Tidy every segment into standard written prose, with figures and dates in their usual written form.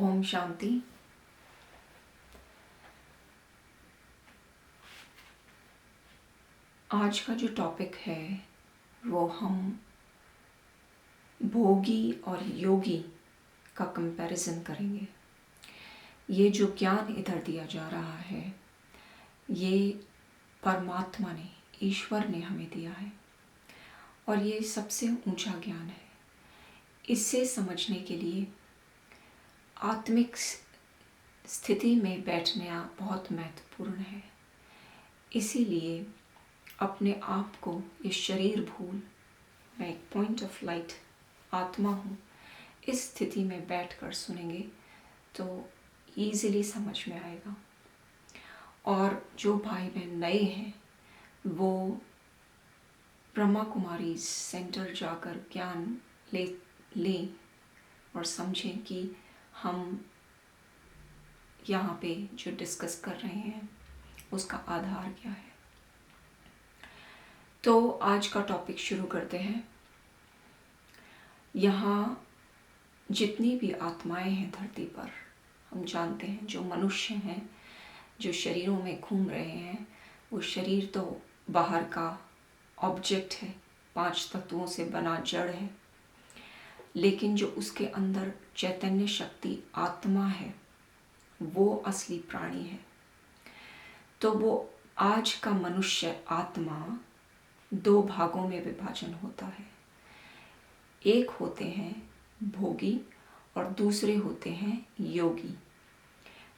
ओम शांति। आज का जो टॉपिक है वो हम भोगी और योगी का कंपैरिजन करेंगे। ये जो ज्ञान इधर दिया जा रहा है ये परमात्मा ने, ईश्वर ने हमें दिया है और ये सबसे ऊंचा ज्ञान है। इससे समझने के लिए आत्मिक स्थिति में बैठना बहुत महत्वपूर्ण है। इसीलिए अपने आप को ये शरीर भूल, मैं एक पॉइंट ऑफ लाइट आत्मा हूँ, इस स्थिति में बैठकर सुनेंगे तो ईज़िली समझ में आएगा। और जो भाई बहन नए हैं वो ब्रह्मा कुमारी सेंटर जाकर ज्ञान लें और समझें कि हम यहाँ पे जो डिस्कस कर रहे हैं उसका आधार क्या है। तो आज का टॉपिक शुरू करते हैं। यहाँ जितनी भी आत्माएं हैं धरती पर, हम जानते हैं जो मनुष्य हैं, जो शरीरों में घूम रहे हैं, वो शरीर तो बाहर का ऑब्जेक्ट है, 5 तत्वों से बना जड़ है, लेकिन जो उसके अंदर चैतन्य शक्ति आत्मा है वो असली प्राणी है। तो वो आज का मनुष्य आत्मा 2 भागों में विभाजन होता है। एक होते हैं भोगी और दूसरे होते हैं योगी।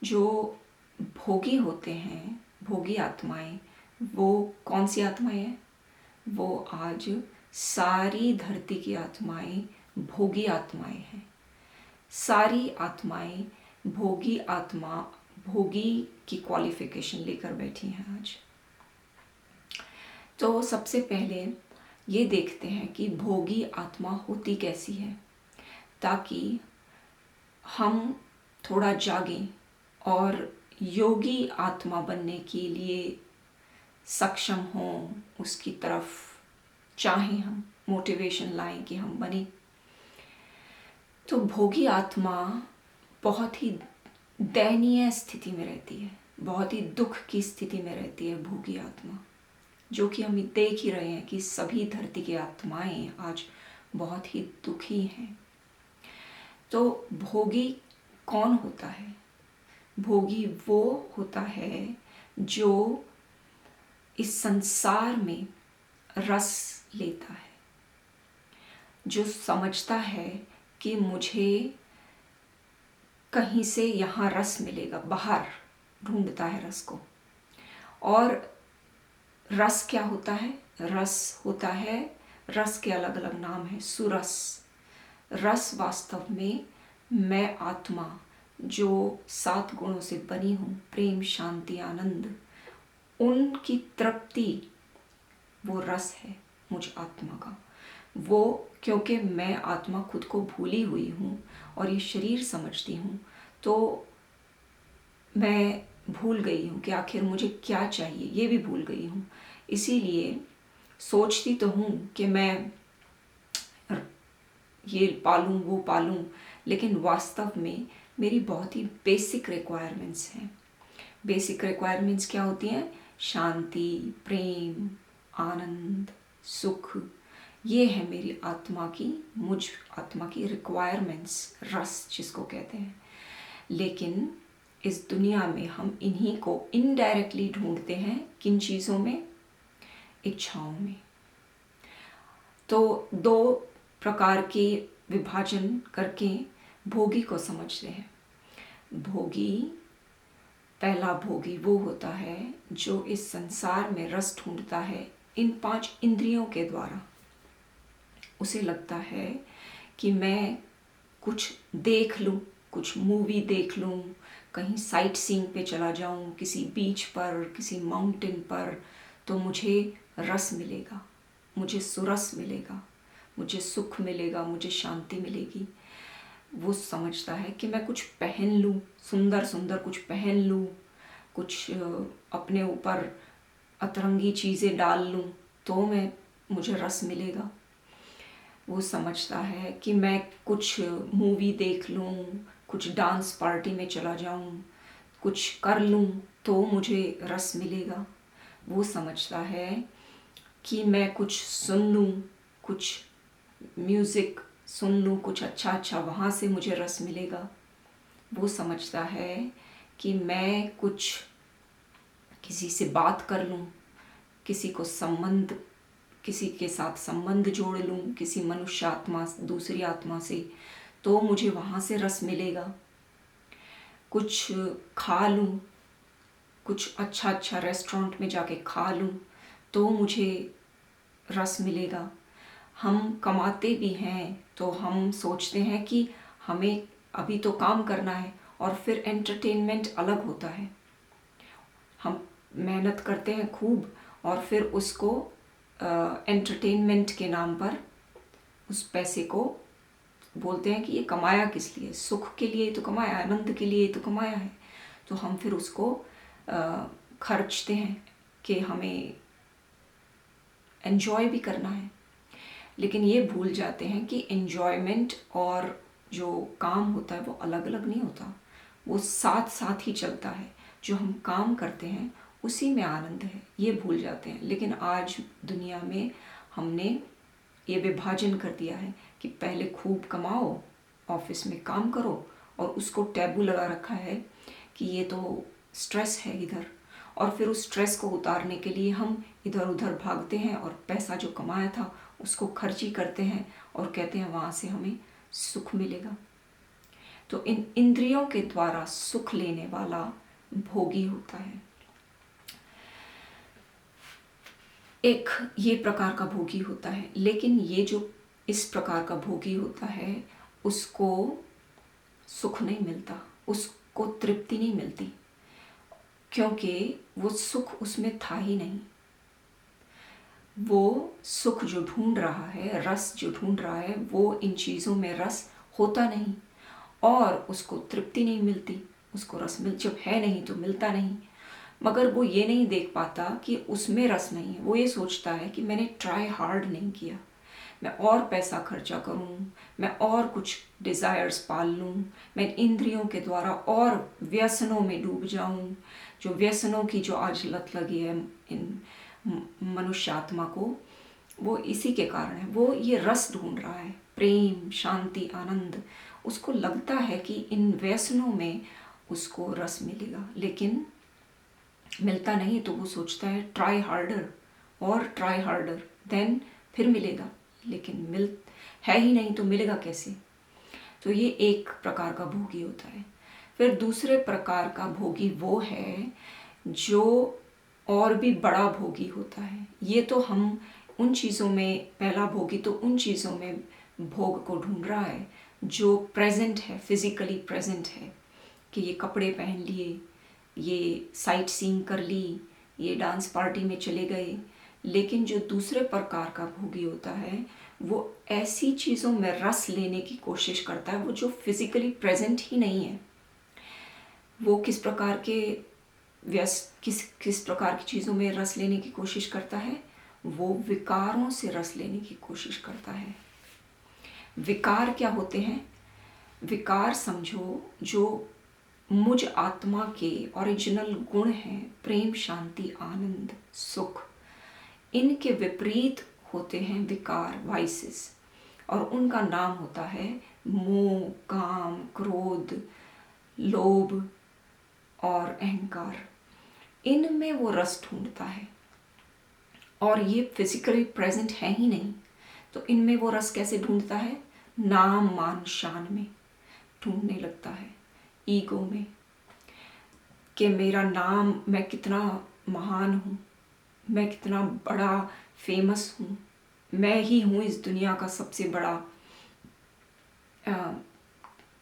जो भोगी होते हैं, भोगी आत्माएं, वो कौन सी आत्माएं हैं? वो आज सारी धरती की आत्माएं भोगी आत्माएं हैं। सारी आत्माएं भोगी आत्मा, भोगी की क्वालिफिकेशन लेकर बैठी हैं आज। तो सबसे पहले ये देखते हैं कि भोगी आत्मा होती कैसी है, ताकि हम थोड़ा जागें और योगी आत्मा बनने के लिए सक्षम हों, उसकी तरफ चाहें, हम मोटिवेशन लाएं कि हम बने। तो भोगी आत्मा बहुत ही दयनीय स्थिति में रहती है, बहुत ही दुख की स्थिति में रहती है भोगी आत्मा, जो कि हम देख ही रहे हैं कि सभी धरती की आत्माएं आज बहुत ही दुखी हैं। तो भोगी कौन होता है? भोगी वो होता है जो इस संसार में रस लेता है, जो समझता है कि मुझे कहीं से यहाँ रस मिलेगा, बाहर ढूंढता है रस को। और रस क्या होता है? रस होता है, रस के अलग अलग नाम है। सुरस रस वास्तव में मैं आत्मा जो 7 गुणों से बनी हूँ, प्रेम, शांति, आनंद, उनकी तृप्ति वो रस है मुझ आत्मा का। वो क्योंकि मैं आत्मा खुद को भूली हुई हूँ और ये शरीर समझती हूँ, तो मैं भूल गई हूँ कि आखिर मुझे क्या चाहिए, ये भी भूल गई हूँ। इसीलिए सोचती तो हूँ कि मैं ये पालूँ, वो पालूँ, लेकिन वास्तव में मेरी बहुत ही बेसिक रिक्वायरमेंट्स हैं। बेसिक रिक्वायरमेंट्स क्या होती हैं? शांति, प्रेम, आनंद, सुख, ये है मेरी आत्मा की, मुझ आत्मा की रिक्वायरमेंट्स, रस जिसको कहते हैं। लेकिन इस दुनिया में हम इन्हीं को इनडायरेक्टली ढूंढते हैं। किन चीज़ों में? इच्छाओं में। तो 2 प्रकार के विभाजन करके भोगी को समझते हैं। पहला भोगी वो होता है जो इस संसार में रस ढूंढता है इन 5 इंद्रियों के द्वारा। उसे लगता है कि मैं कुछ देख लूँ, कुछ मूवी देख लूँ, कहीं साइट सीइंग पे चला जाऊँ, किसी बीच पर, किसी माउंटेन पर, तो मुझे रस मिलेगा, मुझे सुरस मिलेगा, मुझे सुख मिलेगा, मुझे शांति मिलेगी। वो समझता है कि मैं कुछ पहन लूँ, सुंदर सुंदर कुछ पहन लूँ, कुछ अपने ऊपर अतरंगी चीज़ें डाल लूँ, तो मुझे रस मिलेगा। वो समझता है कि मैं कुछ मूवी देख लूँ, कुछ डांस पार्टी में चला जाऊं, कुछ कर लूं तो मुझे रस मिलेगा। वो समझता है कि मैं कुछ सुन लूं, कुछ म्यूज़िक सुन लूं, कुछ अच्छा अच्छा, वहाँ से मुझे रस मिलेगा। वो समझता है कि मैं कुछ किसी से बात कर लूं, किसी के साथ संबंध जोड़ लूं, किसी मनुष्य आत्मा दूसरी आत्मा से, तो मुझे वहाँ से रस मिलेगा। कुछ खा लूं, कुछ अच्छा अच्छा रेस्टोरेंट में जाके खा लूं तो मुझे रस मिलेगा। हम कमाते भी हैं तो हम सोचते हैं कि हमें अभी तो काम करना है, और फिर एंटरटेनमेंट अलग होता है। हम मेहनत करते हैं खूब और फिर उसको एंटरटेनमेंट के नाम पर उस पैसे को बोलते हैं कि ये कमाया किस लिए, सुख के लिए तो कमाया, आनंद के लिए तो कमाया है। तो हम फिर उसको खर्चते हैं कि हमें एन्जॉय भी करना है। लेकिन ये भूल जाते हैं कि एन्जॉयमेंट और जो काम होता है वो अलग अलग नहीं होता, वो साथ साथ ही चलता है। जो हम काम करते हैं उसी में आनंद है, ये भूल जाते हैं। लेकिन आज दुनिया में हमने ये विभाजन कर दिया है कि पहले खूब कमाओ, ऑफिस में काम करो, और उसको टैबू लगा रखा है कि ये तो स्ट्रेस है इधर, और फिर उस स्ट्रेस को उतारने के लिए हम इधर उधर भागते हैं और पैसा जो कमाया था उसको खर्ची करते हैं और कहते हैं वहाँ से हमें सुख मिलेगा। तो इन इंद्रियों के द्वारा सुख लेने वाला भोगी होता है। एक ये प्रकार का भोगी होता है। लेकिन ये जो इस प्रकार का भोगी होता है उसको सुख नहीं मिलता, उसको तृप्ति नहीं मिलती, क्योंकि वो सुख उसमें था ही नहीं। वो सुख जो ढूंढ रहा है, रस जो ढूंढ रहा है, वो इन चीज़ों में रस होता नहीं और उसको तृप्ति नहीं मिलती। उसको रस जब है नहीं तो मिलता नहीं। मगर वो ये नहीं देख पाता कि उसमें रस नहीं है। वो ये सोचता है कि मैंने ट्राई हार्ड नहीं किया, मैं और पैसा खर्चा करूं, मैं और कुछ डिज़ायर्स पाल लूं, मैं इंद्रियों के द्वारा और व्यसनों में डूब जाऊं। जो व्यसनों की जो आज लत लगी है इन मनुष्य आत्मा को, वो इसी के कारण है। वो ये रस ढूंढ रहा है, प्रेम, शांति, आनंद। उसको लगता है कि इन व्यसनों में उसको रस मिलेगा, लेकिन मिलता नहीं। तो वो सोचता है ट्राई हार्डर और ट्राई हार्डर, देन फिर मिलेगा। लेकिन है ही नहीं तो मिलेगा कैसे? तो ये एक प्रकार का भोगी होता है। फिर दूसरे प्रकार का भोगी वो है जो और भी बड़ा भोगी होता है। ये तो हम उन चीज़ों में, पहला भोगी तो उन चीज़ों में भोग को ढूंढ रहा है जो प्रेजेंट है, फिजिकली प्रेजेंट है, कि ये कपड़े पहन लिए, ये साइट सीइंग कर ली, ये डांस पार्टी में चले गए। लेकिन जो दूसरे प्रकार का भोगी होता है वो ऐसी चीज़ों में रस लेने की कोशिश करता है वो जो फिजिकली प्रेजेंट ही नहीं है। वो किस प्रकार के किस प्रकार की चीज़ों में रस लेने की कोशिश करता है? वो विकारों से रस लेने की कोशिश करता है। विकार क्या होते हैं? विकार समझो जो मुझ आत्मा के ओरिजिनल गुण हैं, प्रेम, शांति, आनंद, सुख, इनके विपरीत होते हैं विकार, वाइसेस, और उनका नाम होता है मोह, काम, क्रोध, लोभ और अहंकार। इनमें वो रस ढूंढता है और ये फिजिकली प्रेजेंट है ही नहीं। तो इनमें वो रस कैसे ढूंढता है? नाम, मान, शान में ढूंढने लगता है, ईगो में, कि मेरा नाम, मैं कितना महान हूँ, मैं कितना बड़ा फेमस हूँ, मैं ही हूँ इस दुनिया का सबसे बड़ा,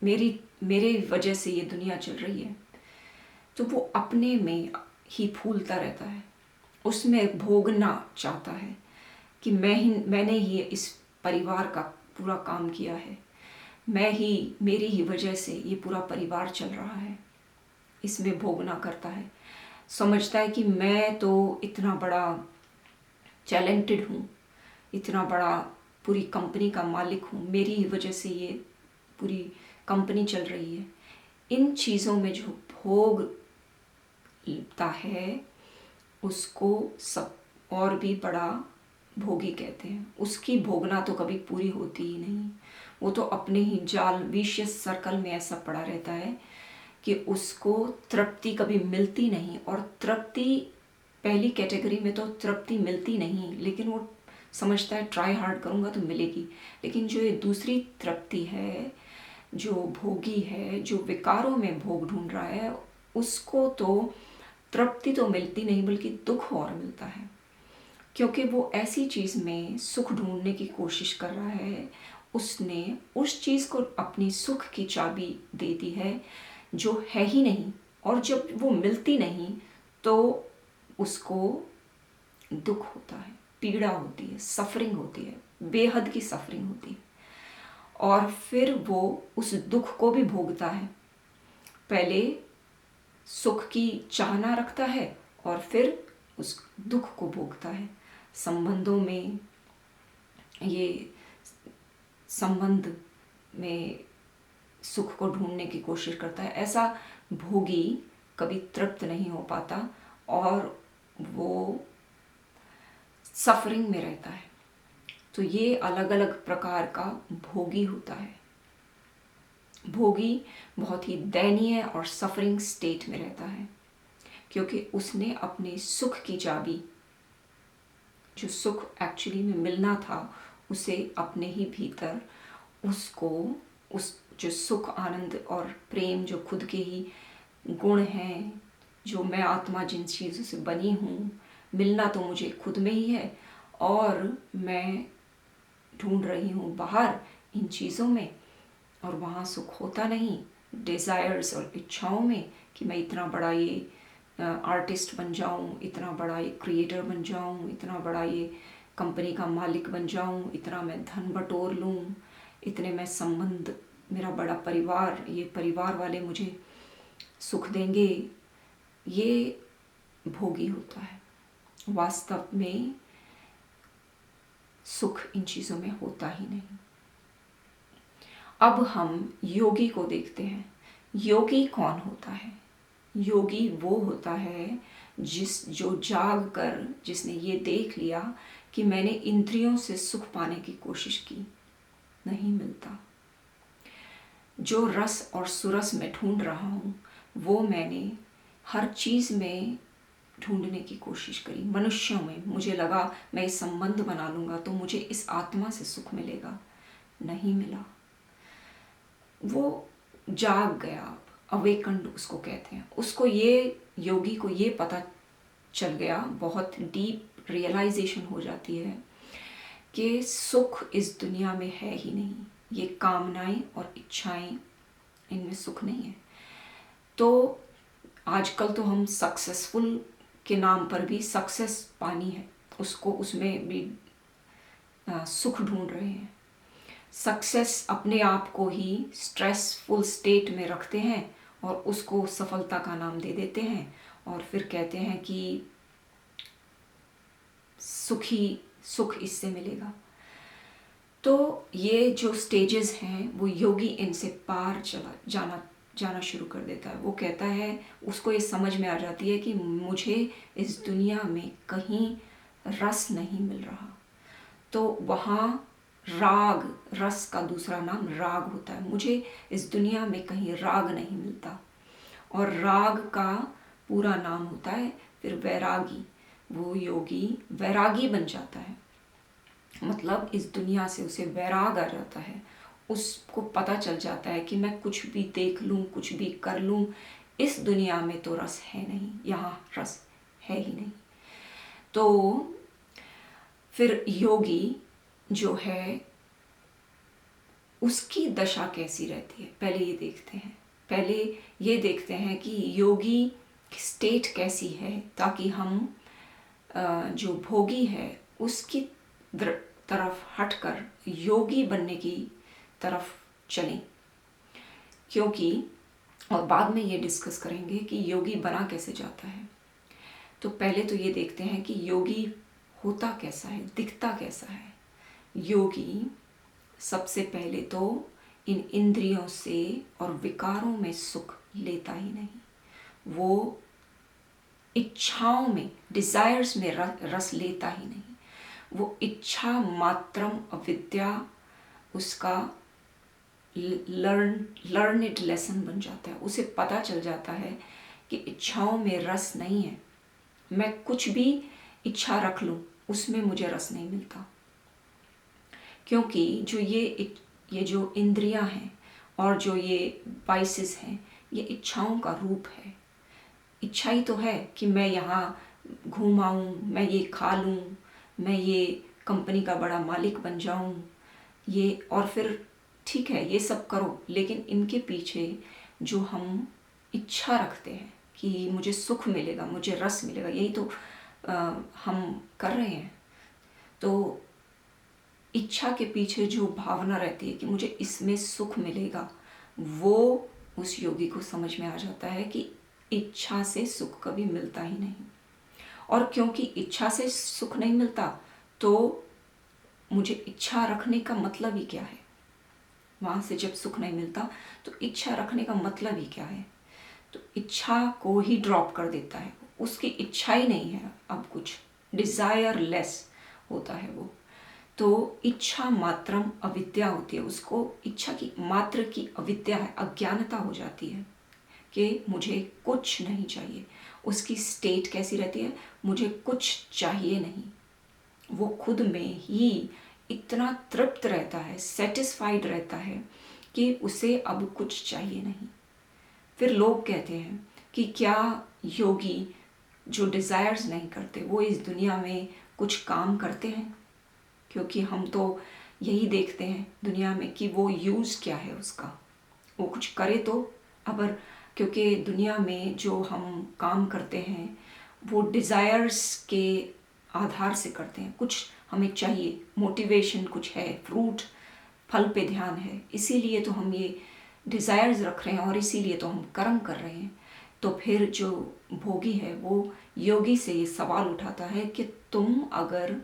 मेरे वजह से ये दुनिया चल रही है। तो वो अपने में ही फूलता रहता है, उसमें भोगना चाहता है कि मैंने ही इस परिवार का पूरा काम किया है, मेरी ही वजह से ये पूरा परिवार चल रहा है। इसमें भोगना करता है, समझता है कि मैं तो इतना बड़ा टैलेंटेड हूँ, इतना बड़ा पूरी कंपनी का मालिक हूँ, मेरी ही वजह से ये पूरी कंपनी चल रही है। इन चीज़ों में जो भोग लेता है उसको सब और भी बड़ा भोगी कहते हैं। उसकी भोगना तो कभी पूरी होती ही नहीं, वो तो अपने ही जाल विशियस सर्कल में ऐसा पड़ा रहता है कि उसको तृप्ति कभी मिलती नहीं। और तृप्ति पहली कैटेगरी में तो तृप्ति मिलती नहीं, लेकिन वो समझता है ट्राई हार्ड करूँगा तो मिलेगी। लेकिन जो ये दूसरी तृप्ति है, जो भोगी है, जो विकारों में भोग ढूंढ रहा है, उसको तो तृप्ति तो मिलती नहीं बल्कि दुख और मिलता है, क्योंकि वो ऐसी चीज़ में सुख ढूंढने की कोशिश कर रहा है। उसने उस चीज़ को अपनी सुख की चाबी दे दी है जो है ही नहीं, और जब वो मिलती नहीं तो उसको दुख होता है, पीड़ा होती है, सफरिंग होती है, बेहद की सफरिंग होती है। और फिर वो उस दुख को भी भोगता है। पहले सुख की चाहना रखता है और फिर उस दुख को भोगता है। संबंधों में ये संबंध में सुख को ढूंढने की कोशिश करता है। ऐसा भोगी कभी तृप्त नहीं हो पाता और वो सफरिंग में रहता है। तो ये अलग अलग प्रकार का भोगी होता है। भोगी बहुत ही दयनीय और सफरिंग स्टेट में रहता है, क्योंकि उसने अपने सुख की चाबी, जो सुख एक्चुअली में मिलना था, उसे अपने ही भीतर उसको, उस जो सुख आनंद और प्रेम जो खुद के ही गुण हैं, जो मैं आत्मा जिन चीज़ों से बनी हूँ, मिलना तो मुझे खुद में ही है और मैं ढूंढ रही हूँ बाहर इन चीज़ों में, और वहाँ सुख होता नहीं। डिज़ायर्स और इच्छाओं में कि मैं इतना बड़ा ये आर्टिस्ट बन जाऊँ, इतना बड़ा ये क्रिएटर बन जाऊँ, इतना बड़ा ये कंपनी का मालिक बन जाऊँ, इतना मैं धन बटोर लूँ, इतने मैं संबंध, मेरा बड़ा परिवार, ये परिवार वाले मुझे सुख देंगे। ये भोगी होता है। वास्तव में सुख इन चीज़ों में होता ही नहीं। अब हम योगी को देखते हैं। योगी कौन होता है? योगी वो होता है जो जाग कर, जिसने ये देख लिया कि मैंने इंद्रियों से सुख पाने की कोशिश की, नहीं मिलता। जो रस और सुरस में ढूंढ रहा हूँ वो मैंने हर चीज़ में ढूंढने की कोशिश करी। मनुष्यों में मुझे लगा मैं इस संबंध बना लूँगा तो मुझे इस आत्मा से सुख मिलेगा, नहीं मिला। वो जाग गया, अवेकंड उसको कहते हैं। उसको ये, योगी को ये पता चल गया, बहुत डीप रियलाइजेशन हो जाती है कि सुख इस दुनिया में है ही नहीं। ये कामनाएं और इच्छाएं, इनमें सुख नहीं है। तो आजकल तो हम सक्सेसफुल के नाम पर भी सक्सेस पानी है, उसको उसमें भी सुख ढूंढ रहे हैं। सक्सेस अपने आप को ही स्ट्रेसफुल स्टेट में रखते हैं और उसको सफलता का नाम दे देते हैं और फिर कहते हैं कि सुख इससे मिलेगा। तो ये जो स्टेजेस हैं वो योगी इनसे पार जाना शुरू कर देता है। वो कहता है, उसको ये समझ में आ जाती है कि मुझे इस दुनिया में कहीं रस नहीं मिल रहा। तो वहाँ राग, रस का दूसरा नाम राग होता है। मुझे इस दुनिया में कहीं राग नहीं मिलता, और राग का पूरा नाम होता है फिर वैरागी। वो योगी वैरागी बन जाता है, मतलब इस दुनिया से उसे वैराग आ जाता है। उसको पता चल जाता है कि मैं कुछ भी देख लूँ, कुछ भी कर लूँ, इस दुनिया में तो रस है नहीं, यहाँ रस है ही नहीं। तो फिर योगी जो है उसकी दशा कैसी रहती है, पहले ये देखते हैं। पहले ये देखते हैं कि योगी की स्टेट कैसी है, ताकि हम जो भोगी है उसकी तरफ हटकर योगी बनने की तरफ चलें। क्योंकि, और बाद में ये डिस्कस करेंगे कि योगी बना कैसे जाता है। तो पहले तो ये देखते हैं कि योगी होता कैसा है, दिखता कैसा है। योगी सबसे पहले तो इन इंद्रियों से और विकारों में सुख लेता ही नहीं। वो इच्छाओं में, डिजायर्स में रस लेता ही नहीं। वो इच्छा मात्रम अविद्या उसका लर्निड लेसन बन जाता है। उसे पता चल जाता है कि इच्छाओं में रस नहीं है। मैं कुछ भी इच्छा रख लूं उसमें मुझे रस नहीं मिलता, क्योंकि जो ये जो इंद्रियां हैं और जो ये वाइसेस हैं, ये इच्छाओं का रूप है। इच्छा ही तो है कि मैं यहाँ घूम आऊँ, मैं ये खा लूँ, मैं ये कंपनी का बड़ा मालिक बन जाऊँ, ये, और फिर ठीक है ये सब करो, लेकिन इनके पीछे जो हम इच्छा रखते हैं कि मुझे सुख मिलेगा, मुझे रस मिलेगा, यही तो हम कर रहे हैं। तो इच्छा के पीछे जो भावना रहती है कि मुझे इसमें सुख मिलेगा, वो उस योगी को समझ में आ जाता है कि इच्छा से सुख कभी मिलता ही नहीं। और क्योंकि इच्छा से सुख नहीं मिलता, तो मुझे इच्छा रखने का मतलब ही क्या है? वहाँ से जब सुख नहीं मिलता तो इच्छा रखने का मतलब ही क्या है? तो इच्छा को ही ड्रॉप कर देता है। उसकी इच्छा ही नहीं है, अब कुछ डिजायरलेस होता है वो। तो इच्छा मात्रम अविद्या होती है। उसको इच्छा की मात्र की अविद्या है, अज्ञानता हो जाती है कि मुझे कुछ नहीं चाहिए। उसकी स्टेट कैसी रहती है? मुझे कुछ चाहिए नहीं। वो खुद में ही इतना तृप्त रहता है, सेटिस्फाइड रहता है कि उसे अब कुछ चाहिए नहीं। फिर लोग कहते हैं कि क्या योगी जो डिज़ायर्स नहीं करते वो इस दुनिया में कुछ काम करते हैं? क्योंकि हम तो यही देखते हैं दुनिया में कि वो यूज़ क्या है उसका, वो कुछ करे तो। अगर क्योंकि दुनिया में जो हम काम करते हैं वो डिज़ायर्स के आधार से करते हैं। कुछ हमें चाहिए, मोटिवेशन कुछ है, फ्रूट फल पे ध्यान है, इसीलिए तो हम ये डिज़ायर्स रख रहे हैं और इसीलिए तो हम कर्म कर रहे हैं। तो फिर जो भोगी है वो योगी से ये सवाल उठाता है कि तुम अगर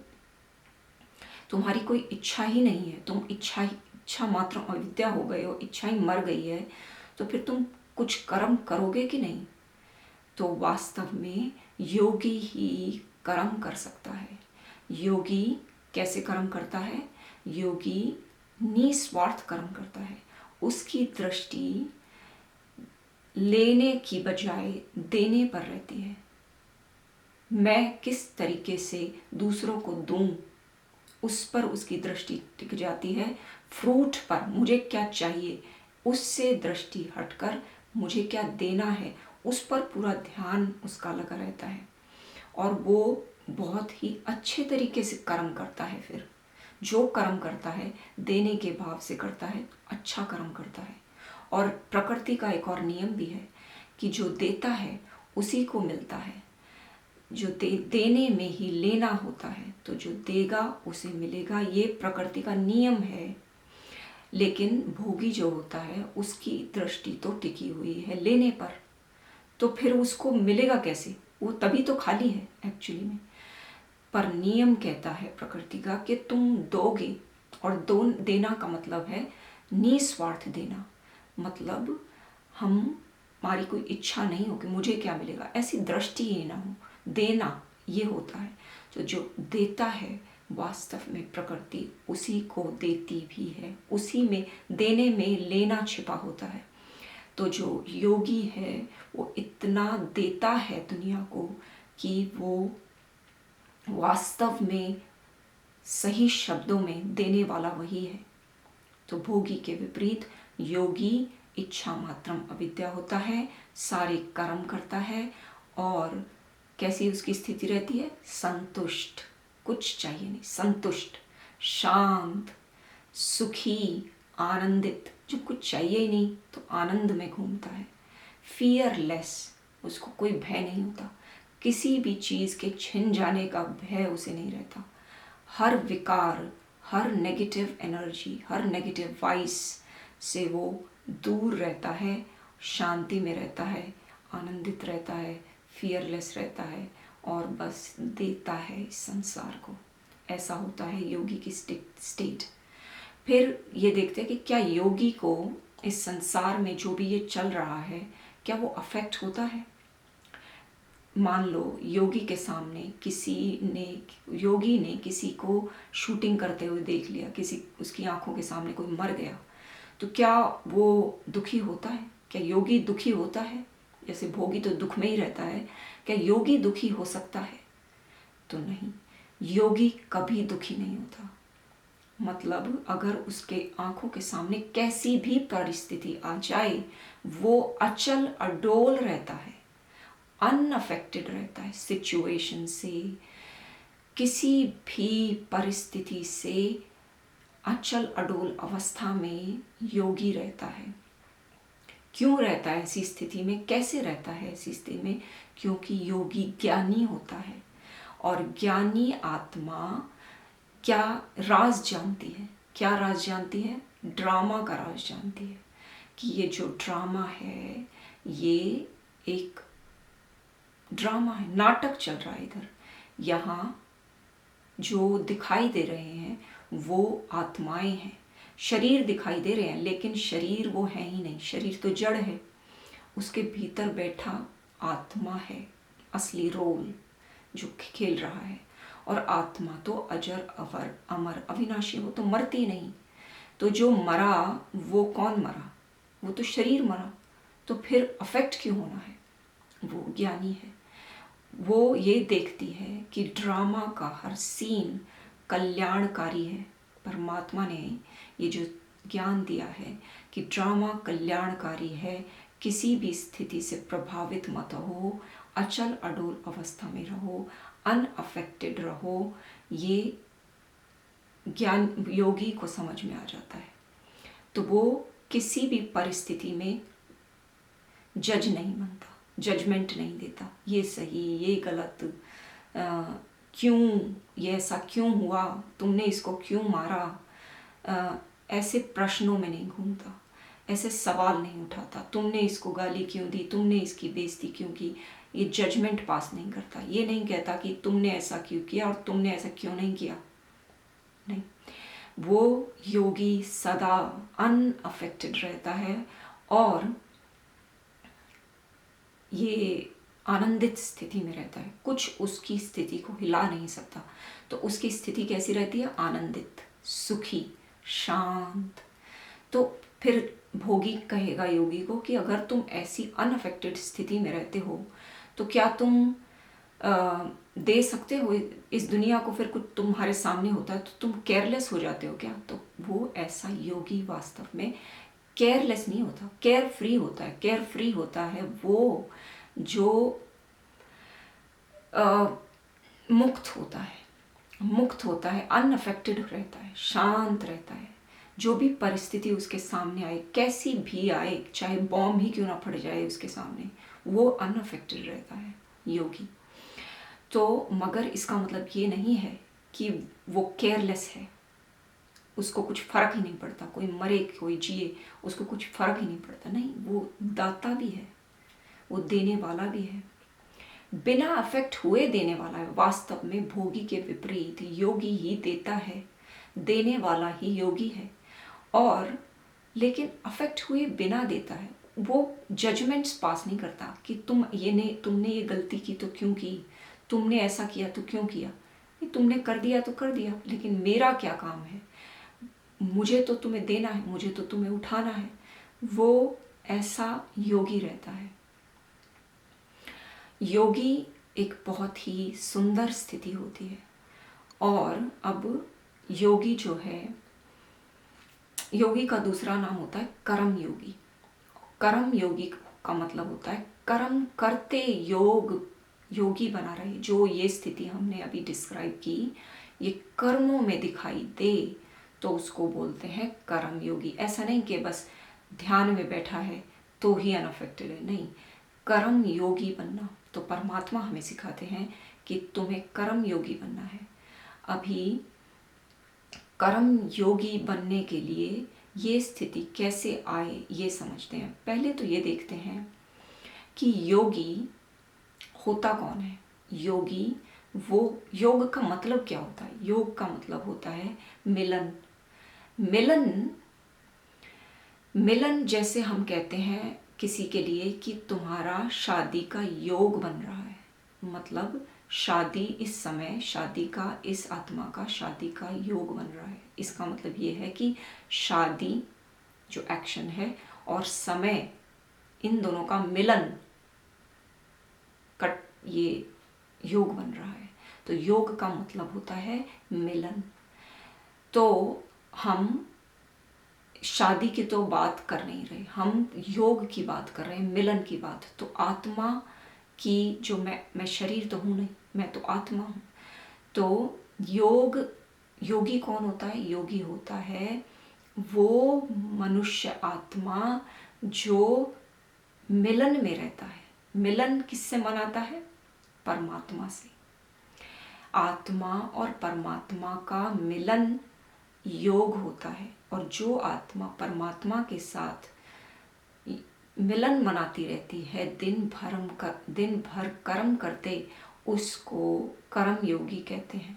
तुम्हारी कोई इच्छा ही नहीं है, तुम इच्छा मात्र अविद्या हो गए हो, इच्छा ही मर गई है, तो फिर तुम कुछ कर्म करोगे कि नहीं? तो वास्तव में योगी ही कर्म कर सकता है। योगी कैसे कर्म करता है? योगी निस्वार्थ कर्म करता है। उसकी दृष्टि लेने की बजाय देने पर रहती है। मैं किस तरीके से दूसरों को दूं, उस पर उसकी दृष्टि टिक जाती है। फ्रूट पर मुझे क्या चाहिए, उससे दृष्टि हटकर मुझे क्या देना है, उस पर पूरा ध्यान उसका लगा रहता है। और वो बहुत ही अच्छे तरीके से कर्म करता है। फिर जो कर्म करता है देने के भाव से करता है, अच्छा कर्म करता है। और प्रकृति का एक और नियम भी है कि जो देता है उसी को मिलता है। जो देने में ही लेना होता है, तो जो देगा उसे मिलेगा, ये प्रकृति का नियम है। लेकिन भोगी जो होता है उसकी दृष्टि तो टिकी हुई है लेने पर, तो फिर उसको मिलेगा कैसे? वो तभी तो खाली है एक्चुअली में। पर नियम कहता है प्रकृति का कि तुम दोगे, और देना का मतलब है निस्वार्थ देना। मतलब हमारी कोई इच्छा नहीं हो कि मुझे क्या मिलेगा, ऐसी दृष्टि ही ना हो। देना ये होता है। तो जो देता है वास्तव में प्रकृति उसी को देती भी है। उसी में, देने में लेना छिपा होता है। तो जो योगी है वो इतना देता है दुनिया को कि वो वास्तव में सही शब्दों में देने वाला वही है। तो भोगी के विपरीत योगी इच्छा मात्रम अविद्या होता है, सारे कर्म करता है, और कैसी उसकी स्थिति रहती है? संतुष्ट, कुछ चाहिए नहीं, संतुष्ट, शांत, सुखी, आनंदित। जब कुछ चाहिए ही नहीं तो आनंद में घूमता है। फियरलेस, उसको कोई भय नहीं होता, किसी भी चीज़ के छिन जाने का भय उसे नहीं रहता। हर विकार, हर नेगेटिव एनर्जी, हर नेगेटिव वाइस से वो दूर रहता है, शांति में रहता है, आनंदित रहता है, फियरलेस रहता है, और बस देता है इस संसार को। ऐसा होता है योगी की स्टेट। फिर ये देखते हैं कि क्या योगी को इस संसार में जो भी ये चल रहा है क्या वो अफेक्ट होता है। मान लो योगी के सामने योगी ने किसी को शूटिंग करते हुए देख लिया, किसी उसकी आंखों के सामने कोई मर गया, तो क्या वो दुखी होता है? क्या योगी दुखी होता है? जैसे भोगी तो दुख में ही रहता है, क्या योगी दुखी हो सकता है? तो नहीं, योगी कभी दुखी नहीं होता। मतलब अगर उसके आंखों के सामने कैसी भी परिस्थिति आ जाए वो अचल अडोल रहता है, अनअफेक्टेड रहता है सिचुएशन से, किसी भी परिस्थिति से अचल अडोल अवस्था में योगी रहता है। क्यों रहता है ऐसी स्थिति में? कैसे रहता है ऐसी स्थिति में? क्योंकि योगी ज्ञानी होता है और ज्ञानी आत्मा क्या राज जानती है? क्या राज जानती है? ड्रामा का राज जानती है कि ये जो ड्रामा है ये एक ड्रामा है, नाटक चल रहा है। इधर यहाँ जो दिखाई दे रहे हैं वो आत्माएं हैं, शरीर दिखाई दे रहे हैं लेकिन शरीर वो है ही नहीं, शरीर तो जड़ है, उसके भीतर बैठा आत्मा है असली रोल जो खेल रहा है। और आत्मा तो अजर अवर अमर अविनाशी, वो तो मरती नहीं। तो जो मरा वो कौन मरा? वो तो शरीर मरा, तो फिर अफेक्ट क्यों होना है? वो ज्ञानी है, वो ये देखती है कि ड्रामा का हर सीन कल्याणकारी है। परमात्मा ने ये जो ज्ञान दिया है कि ड्रामा कल्याणकारी है, किसी भी स्थिति से प्रभावित मत हो, अचल अडोल अवस्था में रहो, अनअफेक्टेड रहो, ये ज्ञान योगी को समझ में आ जाता है। तो वो किसी भी परिस्थिति में जज नहीं बनता, जजमेंट नहीं देता, ये सही ये गलत, क्यों ये ऐसा क्यों हुआ, तुमने इसको क्यों मारा, ऐसे प्रश्नों में नहीं घूमता, ऐसे सवाल नहीं उठाता, तुमने इसको गाली क्यों दी, तुमने इसकी बेइज्जती क्यों की। ये जजमेंट पास नहीं करता, ये नहीं कहता कि तुमने ऐसा क्यों किया और तुमने ऐसा क्यों नहीं किया। नहीं, वो योगी सदा अनअफेक्टेड रहता है और ये आनंदित स्थिति में रहता है, कुछ उसकी स्थिति को हिला नहीं सकता। तो उसकी स्थिति कैसी रहती है? आनंदित, सुखी, शांत। तो फिर भोगी कहेगा योगी को कि अगर तुम ऐसी अनअफेक्टेड स्थिति में रहते हो तो क्या तुम दे सकते हो इस दुनिया को? फिर कुछ तुम्हारे सामने होता है तो तुम केयरलेस हो जाते हो क्या? तो वो ऐसा योगी वास्तव में केयरलेस नहीं होता, केयर फ्री होता है। केयर फ्री होता है वो जो मुक्त होता है, अनअफेक्टेड रहता है, शांत रहता है। जो भी परिस्थिति उसके सामने आए, कैसी भी आए, चाहे बॉम्ब ही क्यों ना फट जाए उसके सामने, वो अनअफेक्टेड रहता है योगी। तो मगर इसका मतलब ये नहीं है कि वो केयरलेस है, उसको कुछ फर्क ही नहीं पड़ता, कोई मरे कोई जिए उसको कुछ फर्क ही नहीं पड़ता। नहीं, वो दाता भी है, वो देने वाला भी है, बिना अफेक्ट हुए देने वाला है। वास्तव में भोगी के विपरीत योगी ही देता है, देने वाला ही योगी है। और लेकिन अफेक्ट हुए बिना देता है, वो जजमेंट्स पास नहीं करता कि तुमने ये गलती की तो क्यों की, तुमने ऐसा किया तो क्यों किया। तुमने कर दिया तो कर दिया, लेकिन मेरा क्या काम है, मुझे तो तुम्हें देना है, मुझे तो तुम्हें उठाना है। वो ऐसा योगी रहता है। योगी एक बहुत ही सुंदर स्थिति होती है। और अब योगी जो है, योगी का दूसरा नाम होता है कर्म योगी। कर्म योगी का मतलब होता है कर्म करते योगी बना रहे। जो ये स्थिति हमने अभी डिस्क्राइब की, ये कर्मों में दिखाई दे तो उसको बोलते हैं कर्म योगी। ऐसा नहीं कि बस ध्यान में बैठा है तो ही अनअफेक्टेड है, नहीं, कर्म योगी बनना। तो परमात्मा हमें सिखाते हैं कि तुम्हें कर्म योगी बनना है। अभी कर्म योगी बनने के लिए ये स्थिति कैसे आए ये समझते हैं। पहले तो ये देखते हैं कि योगी होता कौन है। योगी, वो योग का मतलब क्या होता है? योग का मतलब होता है मिलन, मिलन मिलन जैसे हम कहते हैं किसी के लिए कि तुम्हारा शादी का योग बन रहा है, मतलब शादी इस समय, शादी का इस आत्मा का शादी का योग बन रहा है। इसका मतलब ये है कि शादी जो एक्शन है और समय, इन दोनों का मिलन कट ये योग बन रहा है। तो योग का मतलब होता है मिलन। तो हम शादी की तो बात कर नहीं रहे, हम योग की बात कर रहे हैं, मिलन की बात। तो आत्मा की जो मैं शरीर तो हूँ नहीं, मैं तो आत्मा हूँ। तो योगी कौन होता है? योगी होता है वो मनुष्य आत्मा जो मिलन में रहता है। मिलन किससे मनाता है? परमात्मा से। आत्मा और परमात्मा का मिलन योग होता है। और जो आत्मा परमात्मा के साथ मिलन मनाती रहती है, दिन भर कर्म करते, उसको कर्म योगी कहते हैं।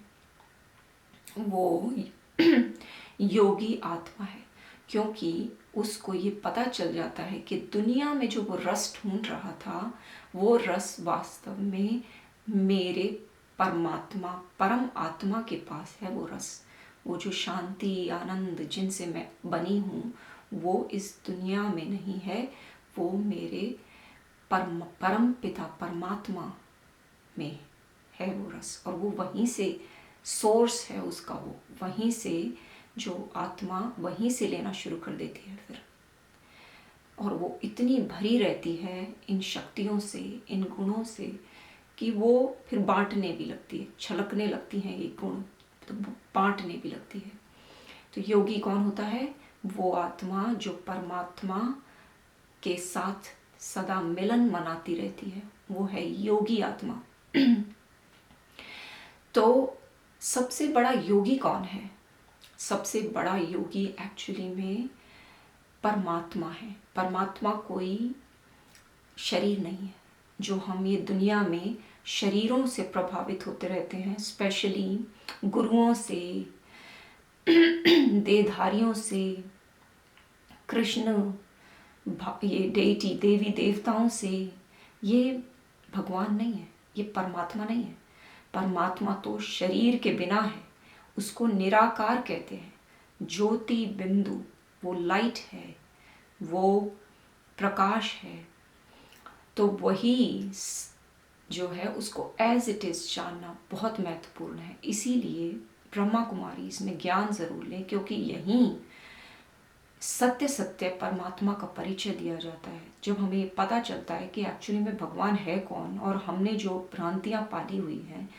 वो योगी आत्मा है, क्योंकि उसको ये पता चल जाता है कि दुनिया में जो वो रस ढूंढ रहा था, वो रस वास्तव में मेरे परमात्मा, परम आत्मा के पास है। वो रस, वो जो शांति आनंद जिनसे मैं बनी हूँ, वो इस दुनिया में नहीं है, वो मेरे परम पिता परमात्मा में है वो रस। और वो वहीं से सोर्स है उसका, वो वहीं से, जो आत्मा वहीं से लेना शुरू कर देती है फिर। और वो इतनी भरी रहती है इन शक्तियों से, इन गुणों से, कि वो फिर बांटने भी लगती है, छलकने लगती हैं ये गुण, तो बांटने भी लगती है। तो योगी कौन होता है? वो आत्मा जो परमात्मा के साथ सदा मिलन मनाती रहती है, वो है योगी आत्मा। तो सबसे बड़ा योगी कौन है? सबसे बड़ा योगी एक्चुअली में परमात्मा है। परमात्मा कोई शरीर नहीं है। जो हम ये दुनिया में शरीरों से प्रभावित होते रहते हैं, स्पेशली गुरुओं से, देहधारियों से, कृष्ण, ये डेटी, देवी देवताओं से, ये भगवान नहीं है, ये परमात्मा नहीं है। परमात्मा तो शरीर के बिना है, उसको निराकार कहते हैं। ज्योति बिंदु, वो लाइट है, वो प्रकाश है। तो वही जो है उसको एज इट इज़ जानना बहुत महत्वपूर्ण है। इसीलिए ब्रह्मा कुमारी इसमें ज्ञान ज़रूर लें, क्योंकि यहीं सत्य सत्य परमात्मा का परिचय दिया जाता है। जब हमें पता चलता है कि एक्चुअली में भगवान है कौन, और हमने जो भ्रांतियाँ पाली हुई हैं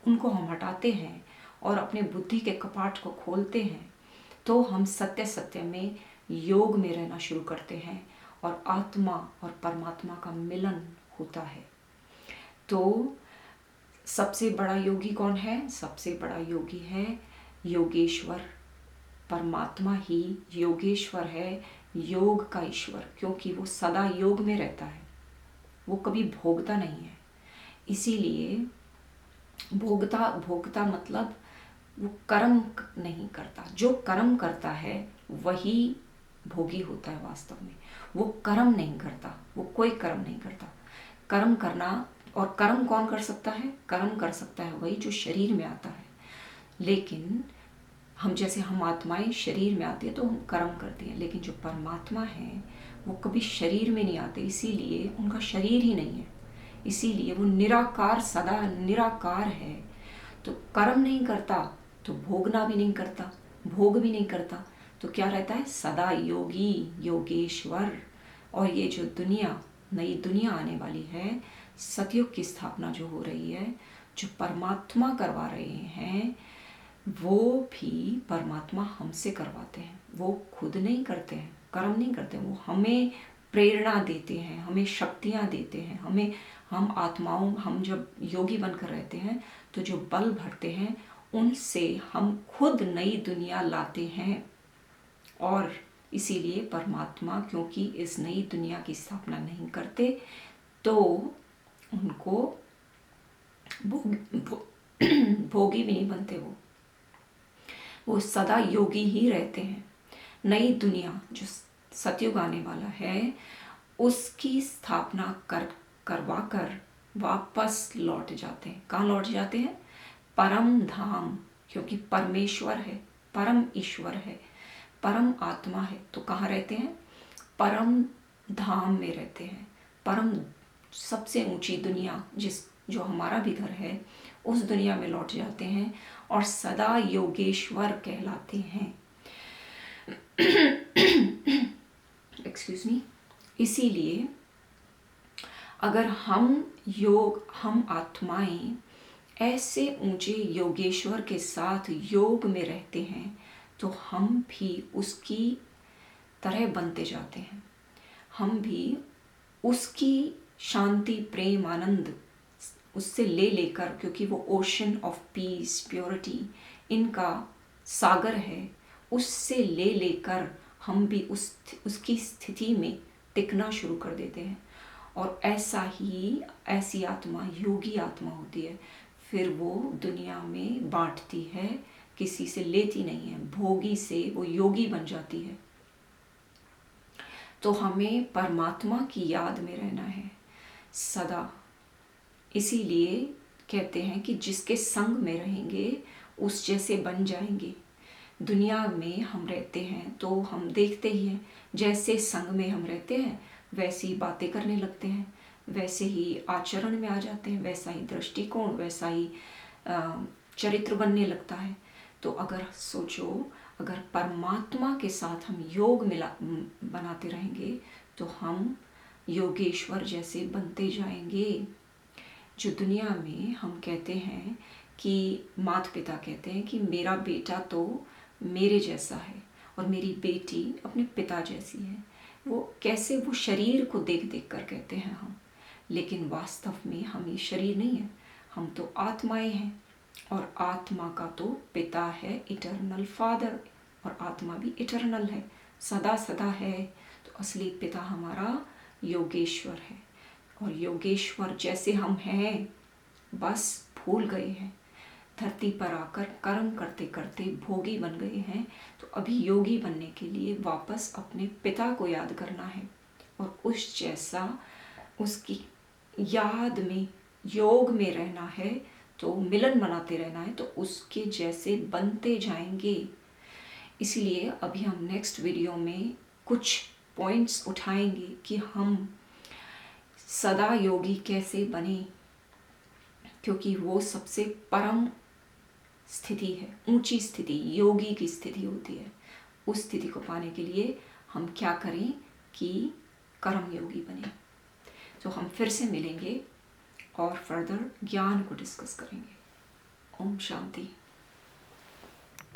उनको हम हटाते हैं और अपने बुद्धि के कपाट को खोलते हैं, तो हम सत्य सत्य में योग में रहना शुरू करते हैं और आत्मा और परमात्मा का मिलन होता है। तो सबसे बड़ा योगी कौन है? सबसे बड़ा योगी है योगेश्वर। परमात्मा ही योगेश्वर है, योग का ईश्वर, क्योंकि वो सदा योग में रहता है, वो कभी भोगता नहीं है। इसीलिए भोगता मतलब वो कर्म नहीं करता। जो कर्म करता है वही भोगी होता है वास्तव में। वो कर्म नहीं करता, वो कोई कर्म नहीं करता। कर्म करना, और कर्म कौन कर सकता है? कर्म कर सकता है वही जो शरीर में आता है। लेकिन हम आत्माएं शरीर में आती है तो हम कर्म करते हैं, लेकिन जो परमात्मा है वो कभी शरीर में नहीं आते, इसीलिए उनका शरीर ही नहीं है। इसीलिए वो निराकार, सदा निराकार है। तो कर्म नहीं करता, तो भोगना भी नहीं करता, भोग भी नहीं करता, तो क्या रहता है? सदा योगी, योगेश्वर। और ये जो दुनिया, नई दुनिया आने वाली है, सतयुग की स्थापना जो हो रही है, जो परमात्मा करवा रहे हैं, वो भी परमात्मा हमसे करवाते हैं। वो खुद नहीं करते हैं, कर्म नहीं करते, वो हमें प्रेरणा देते हैं, हमें शक्तियाँ देते हैं। हम आत्माओं, हम जब योगी बनकर रहते हैं तो जो बल भरते हैं उनसे हम खुद नई दुनिया लाते हैं। और इसीलिए परमात्मा क्योंकि इस नई दुनिया की स्थापना नहीं करते, तो उनको भोगी भी नहीं बनते। वो सदा योगी ही रहते हैं। नई दुनिया जो सतयुग आने वाला है उसकी स्थापना करवा कर वापस लौट जाते हैं। कहाँ लौट जाते हैं? परम धाम, क्योंकि परमेश्वर है, परम ईश्वर है, परम आत्मा है, तो कहाँ रहते हैं? परम धाम में रहते हैं। परम सबसे ऊंची दुनिया जो हमारा भी घर है, उस दुनिया में लौट जाते हैं और सदा योगेश्वर कहलाते हैं। Excuse me. इसीलिए अगर हम आत्माएं ऐसे ऊंचे योगेश्वर के साथ योग में रहते हैं तो हम भी उसकी तरह बनते जाते हैं। हम भी उसकी शांति, प्रेम, आनंद उससे ले लेकर, क्योंकि वो ओशन ऑफ पीस, प्योरिटी इनका सागर है, उससे ले लेकर हम भी उसकी स्थिति में टिकना शुरू कर देते हैं। और ऐसी आत्मा योगी आत्मा होती है। फिर वो दुनिया में बांटती है, किसी से लेती नहीं है, भोगी से वो योगी बन जाती है। तो हमें परमात्मा की याद में रहना है सदा। इसीलिए कहते हैं कि जिसके संग में रहेंगे उस जैसे बन जाएंगे। दुनिया में हम रहते हैं तो हम देखते ही हैं, जैसे संग में हम रहते हैं वैसी बातें करने लगते हैं, वैसे ही आचरण में आ जाते हैं, वैसा ही दृष्टिकोण, वैसा ही चरित्र बनने लगता है। तो अगर सोचो, अगर परमात्मा के साथ हम योग बनाते रहेंगे तो हम योगेश्वर जैसे बनते जाएंगे। जो दुनिया में हम कहते हैं कि माता पिता कहते हैं कि मेरा बेटा तो मेरे जैसा है और मेरी बेटी अपने पिता जैसी है, वो कैसे वो शरीर को देख देख कर कहते हैं हम, लेकिन वास्तव में हम ये शरीर नहीं है, हम तो आत्माएं हैं। और आत्मा का तो पिता है इटर्नल फादर, और आत्मा भी इटर्नल है, सदा सदा है। तो असली पिता हमारा योगेश्वर है। और योगेश्वर जैसे हम हैं बस भूल गए हैं, धरती पर आकर कर्म करते करते भोगी बन गए हैं। तो अभी योगी बनने के लिए वापस अपने पिता को याद करना है और उस जैसा उसकी याद में योग में रहना है, तो मिलन मनाते रहना है, तो उसके जैसे बनते जाएंगे। इसलिए अभी हम नेक्स्ट वीडियो में कुछ पॉइंट्स उठाएंगे कि हम सदा योगी कैसे बने, क्योंकि वो सबसे परम स्थिति है, ऊंची स्थिति योगी की स्थिति होती है। उस स्थिति को पाने के लिए हम क्या करें कि कर्म योगी बने। तो हम फिर से मिलेंगे और फर्दर ज्ञान को डिस्कस करेंगे। ओम शांति।